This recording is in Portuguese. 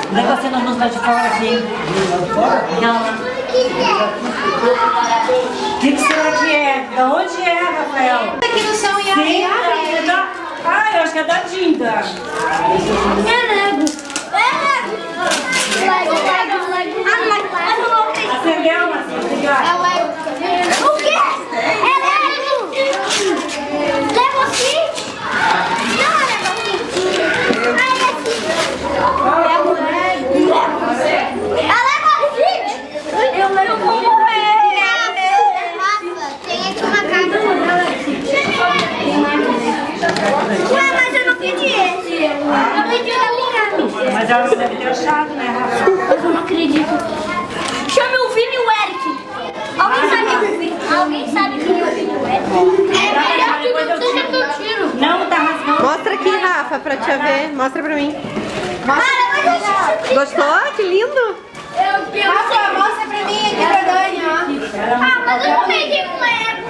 O negocinho da luz lá de fora aqui. Não. O que será que é? Da onde é, Rafael? Aqui no chão e Sim, é da... Ah, eu acho que é da Dinda. É Lego. Acendeu, Marcinho? É o Lego. O quê? É Lego. Lego City? Não é Lego City. Ah, é City. Lego. É Lego City. Eu lembro como é. Rafa, tem aqui uma carta. Ué, mas eu não pedi esse. Eu pedi o da minha. Mas ela não deve ter achado, né, Rafa? Mas eu não acredito. Chame o Vini e o Eric. Alguém sabe quem é o Vini e o Eric? É melhor que não seja teu tiro. Não, tá rasgando. Mostra aqui, Rafa, pra tia ver. Mostra pra mim. Cara, mas eu assisti. Gostou? Que lindo! Rafa, mostra pra mim aqui pra Dani, ó. Ah, mas eu não peguei com Lego.